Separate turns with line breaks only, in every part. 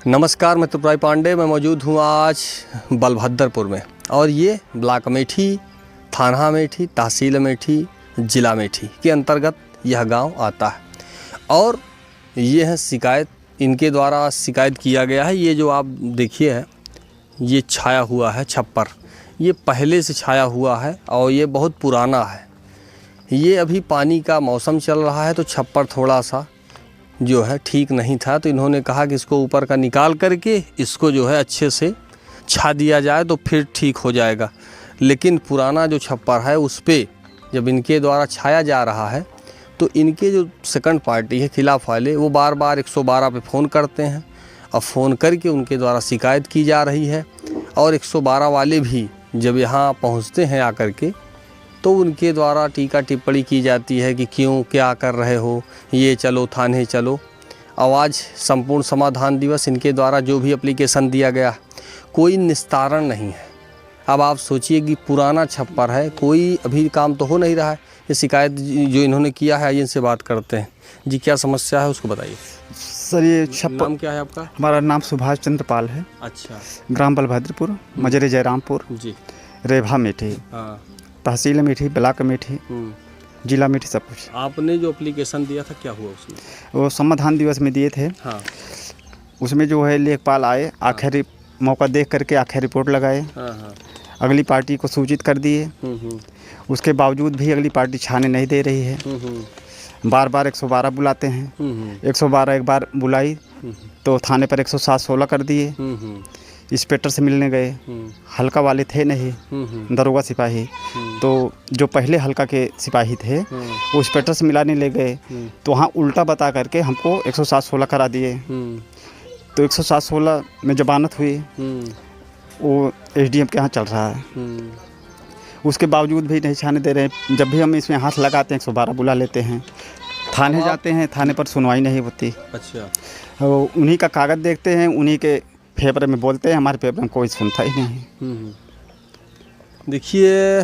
नमस्कार, मैं त्रिपुरारी पांडे। मैं मौजूद हूँ आज बलभद्रपुर में और ये ब्लॉक अमेठी, थाना अमेठी, तहसील अमेठी, ज़िला अमेठी के अंतर्गत यह गांव आता है। और ये है शिकायत, इनके द्वारा शिकायत किया गया है। ये जो आप देखिए है, ये छाया हुआ है छप्पर, ये पहले से छाया हुआ है और ये बहुत पुराना है। ये अभी पानी का मौसम चल रहा है तो छप्पर थोड़ा सा जो है ठीक नहीं था, तो इन्होंने कहा कि इसको ऊपर का निकाल करके इसको जो है अच्छे से छा दिया जाए तो फिर ठीक हो जाएगा। लेकिन पुराना जो छप्पर है उस पर जब इनके द्वारा छाया जा रहा है तो इनके जो सेकंड पार्टी है खिलाफ वाले, वो बार बार 112 पे फ़ोन करते हैं और फ़ोन करके उनके द्वारा शिकायत की जा रही है। और 112 वाले भी जब यहाँ पहुँचते हैं आकर के तो उनके द्वारा टीका टिप्पणी की जाती है कि क्यों, क्या कर रहे हो, ये चलो थाने चलो। आज संपूर्ण समाधान दिवस इनके द्वारा जो भी एप्लीकेशन दिया गया, कोई निस्तारण नहीं है। अब आप सोचिए कि पुराना छप्पर है, कोई अभी काम तो हो नहीं रहा है। ये शिकायत जो इन्होंने किया है, इनसे बात करते हैं। जी, क्या समस्या है उसको बताइए।
सर, ये छप्पर,
नाम क्या है आपका?
हमारा नाम सुभाष चंद्र पाल है।
अच्छा।
ग्राम बलभद्रपुर, मजरे जयरामपुर,
जी।
रेभा अमेठी,
हाँ।
तहसील अमेठी, ब्लॉक अमेठी, जिला अमेठी, सब कुछ।
आपने जो एप्लीकेशन दिया था क्या हुआ उसमें?
वो समाधान दिवस में दिए थे।
हाँ।
उसमें जो है लेखपाल आए, आखिरी मौका देख करके आखिर रिपोर्ट लगाए।
हाँ हाँ।
अगली पार्टी को सूचित कर दिए। उसके बावजूद भी अगली पार्टी छाने नहीं दे रही है। बार बार 112 बुलाते हैं। 112 एक बार बुलाई तो थाने पर 107-16 कर दिए। इंस्पेक्टर से मिलने गए, हल्का वाले थे नहीं, दरोगा सिपाही। तो जो पहले हल्का के सिपाही थे वो इंस्पेक्टर से मिलाने ले गए तो वहाँ उल्टा बता करके हमको 107-16 करा दिए। तो 107-16 में जमानत हुई, वो एसडीएम के यहाँ चल रहा है। उसके बावजूद भी नहीं छाने दे रहे। जब भी हम इसमें हाथ लगाते हैं 112 बुला लेते हैं। थाने जाते हैं, थाने पर सुनवाई नहीं होती।
अच्छा।
उन्हीं का कागज़ देखते हैं, उन्हीं के पेपर में बोलते हैं, हमारे पेपर में कोई सुनता ही नहीं।
देखिए,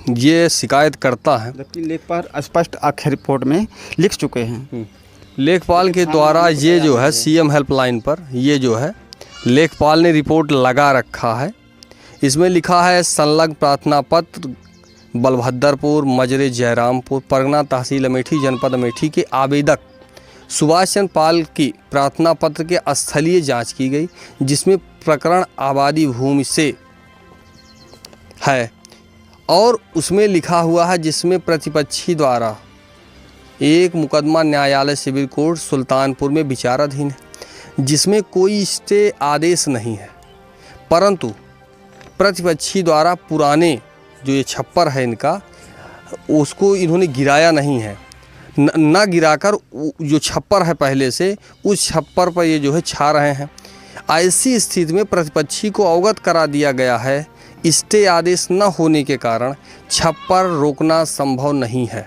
ये शिकायत करता है,
जबकि लेखपाल स्पष्ट आखिर रिपोर्ट में लिख चुके हैं।
लेखपाल के द्वारा ये जो है सीएम हेल्पलाइन पर ये जो है लेखपाल ने रिपोर्ट लगा रखा है। इसमें लिखा है संलग्न प्रार्थना पत्र बलभद्रपुर, मजरे जयरामपुर, परगना तहसील अमेठी, जनपद अमेठी के आवेदक सुभाष चंद्र पाल की प्रार्थना पत्र के स्थलीय जांच की गई, जिसमें प्रकरण आबादी भूमि से है और उसमें लिखा हुआ है जिसमें प्रतिपक्षी द्वारा एक मुकदमा न्यायालय सिविल कोर्ट सुल्तानपुर में विचाराधीन है, जिसमें कोई स्टे आदेश नहीं है। परंतु प्रतिपक्षी द्वारा पुराने जो ये छप्पर है इनका, उसको इन्होंने गिराया नहीं है। न गिराकर जो छप्पर है पहले से, उस छप्पर पर ये जो है छा रहे हैं। ऐसी स्थिति में प्रतिपक्षी को अवगत करा दिया गया है, स्टे आदेश न होने के कारण छप्पर रोकना संभव नहीं है।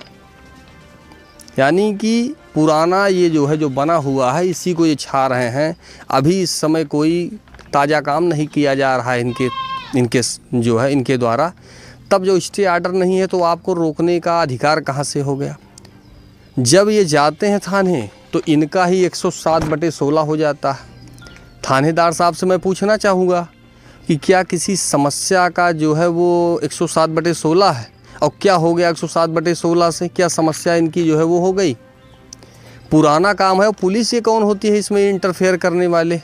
यानी कि पुराना ये जो है जो बना हुआ है, इसी को ये छा रहे हैं। अभी इस समय कोई ताज़ा काम नहीं किया जा रहा है इनके जो है इनके द्वारा। तब जो स्टे आर्डर नहीं है तो आपको रोकने का अधिकार कहाँ से हो गया? जब ये जाते हैं थाने तो इनका ही 107/16 हो जाता है। थानेदार साहब से मैं पूछना चाहूँगा कि क्या किसी समस्या का जो है वो 107/16 है और क्या हो गया 107/16 से? क्या समस्या इनकी जो है वो हो गई? पुराना काम है, पुलिस ये कौन होती है इसमें इंटरफेयर करने वाले?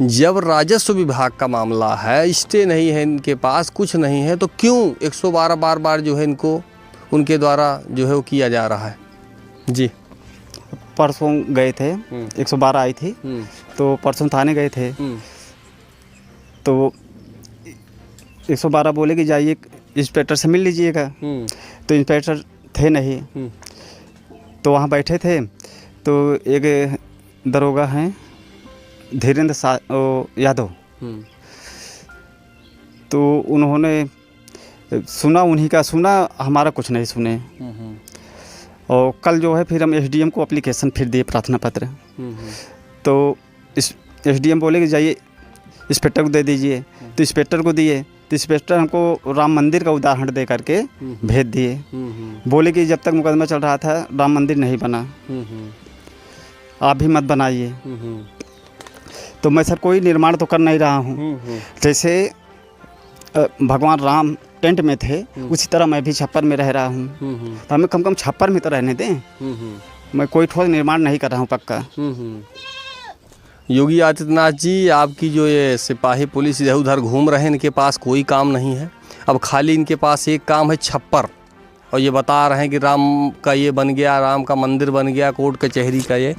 जब राजस्व विभाग का मामला है, स्टे नहीं है इनके पास, कुछ नहीं है, तो क्यों 112 बार बार जो है इनको उनके द्वारा जो है वो किया जा रहा है? जी।
परसों गए थे, 112 आई थी, तो परसों थाने गए थे तो 112 बोले कि जाइए इंस्पेक्टर से मिल लीजिएगा। तो इंस्पेक्टर थे नहीं। तो वहाँ बैठे थे तो एक दरोगा हैं धीरेन्द्र यादव, तो उन्होंने सुना, उन्हीं का सुना, हमारा कुछ नहीं सुने। और कल जो है फिर हम एसडीएम को एप्लीकेशन फिर दिए, प्रार्थना पत्र। तो इस एसडीएम बोले कि जाइए इंस्पेक्टर को दे दीजिए। तो इंस्पेक्टर को दिए तो इंस्पेक्टर हमको राम मंदिर का उदाहरण दे करके भेज दिए। बोले कि जब तक मुकदमा चल रहा था राम मंदिर नहीं बना, आप भी मत बनाइए। तो मैं सर कोई निर्माण तो कर नहीं रहा हूँ। जैसे भगवान राम टेंट में थे, उसी तरह मैं भी छप्पर में रह रहा हूँ। तो हमें कम छप्पर में तो रहने दें। मैं कोई ठोस निर्माण नहीं कर रहा हूँ पक्का।
योगी आदित्यनाथ जी, आपकी जो ये सिपाही पुलिस इधर उधर घूम रहे हैं, इनके पास कोई काम नहीं है। अब खाली इनके पास एक काम है, छप्पर। और ये बता रहे हैं कि राम का ये बन गया, राम का मंदिर बन गया, कोर्ट कचहरी का ये।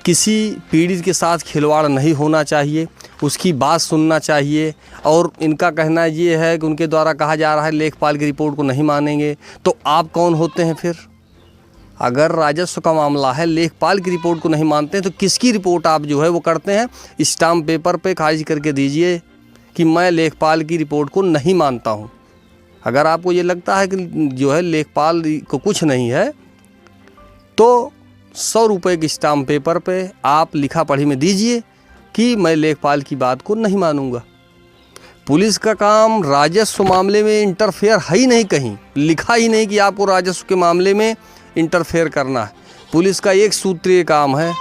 किसी पीड़ित के साथ खिलवाड़ नहीं होना चाहिए, उसकी बात सुनना चाहिए। और इनका कहना ये है कि उनके द्वारा कहा जा रहा है लेखपाल की रिपोर्ट को नहीं मानेंगे। तो आप कौन होते हैं फिर? अगर राजस्व का मामला है, लेखपाल की रिपोर्ट को नहीं मानते हैं, तो किसकी रिपोर्ट आप जो है वो करते हैं? स्टाम्प पेपर पे खारिज करके दीजिए कि मैं लेखपाल की रिपोर्ट को नहीं मानता हूँ। अगर आपको ये लगता है कि जो है लेखपाल को कुछ नहीं है, तो 100 रुपये के स्टाम्प पेपर पे आप लिखा पढ़ी में दीजिए कि मैं लेखपाल की बात को नहीं मानूंगा। पुलिस का काम राजस्व मामले में इंटरफेयर है ही नहीं, कहीं लिखा ही नहीं कि आपको राजस्व के मामले में इंटरफेयर करना है। पुलिस का एक सूत्रीय काम है,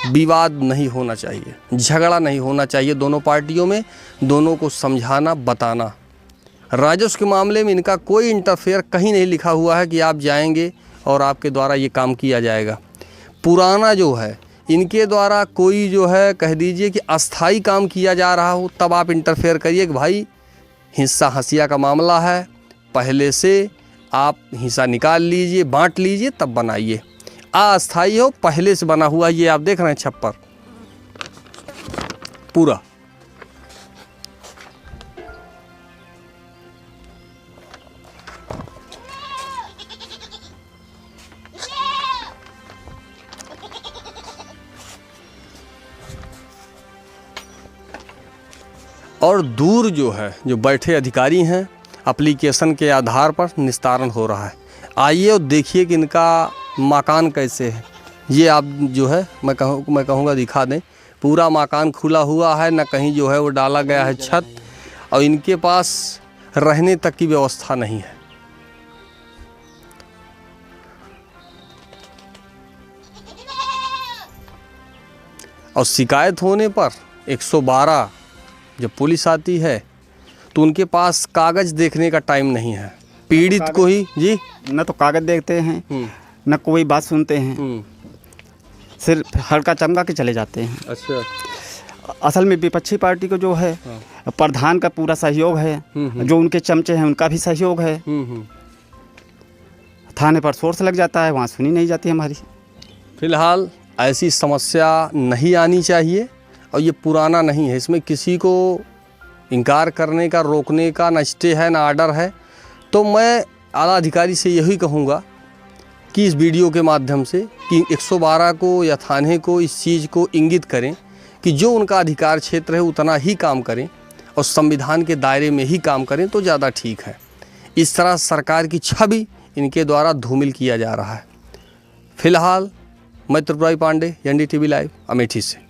विवाद नहीं होना चाहिए, झगड़ा नहीं होना चाहिए दोनों पार्टियों में, दोनों को समझाना, बताना। राजस्व के मामले में इनका कोई इंटरफेयर कहीं नहीं लिखा हुआ है कि आप जाएंगे और आपके द्वारा ये काम किया जाएगा। पुराना जो है इनके द्वारा कोई जो है कह दीजिए कि अस्थाई काम किया जा रहा हो, तब आप इंटरफेयर करिए कि भाई हिस्सा हसिया का मामला है, पहले से आप हिस्सा निकाल लीजिए, बांट लीजिए, तब बनाइए। अस्थाई हो, पहले से बना हुआ, ये आप देख रहे हैं छप्पर पूरा। और दूर जो है, जो बैठे अधिकारी हैं, एप्लीकेशन के आधार पर निस्तारण हो रहा है। आइए और देखिए कि इनका मकान कैसे है। ये आप जो है मैं कहूँगा दिखा दें, पूरा मकान खुला हुआ है, न कहीं जो है वो डाला गया है छत, और इनके पास रहने तक की व्यवस्था नहीं है। और शिकायत होने पर 112 जब पुलिस आती है तो उनके पास कागज़ देखने का टाइम नहीं है। पीड़ित को ही जी
न तो कागज़ देखते हैं, न कोई बात सुनते हैं, सिर्फ हल्का चमका के चले जाते हैं।
अच्छा।
असल में विपक्षी पार्टी को जो है प्रधान का पूरा सहयोग है, जो उनके चमचे हैं उनका भी सहयोग है। थाने पर सोर्स लग जाता है, वहाँ सुनी नहीं जाती हमारी।
फिलहाल ऐसी समस्या नहीं आनी चाहिए, और ये पुराना नहीं है, इसमें किसी को इनकार करने का, रोकने का ना स्टे है ना आर्डर है। तो मैं आला अधिकारी से यही कहूँगा कि इस वीडियो के माध्यम से कि 112 को या थाने को इस चीज़ को इंगित करें कि जो उनका अधिकार क्षेत्र है उतना ही काम करें और संविधान के दायरे में ही काम करें, तो ज़्यादा ठीक है। इस तरह सरकार की छवि इनके द्वारा धूमिल किया जा रहा है। फिलहाल मैं त्रिपुरारी पांडे, NDTV लाइव, अमेठी से।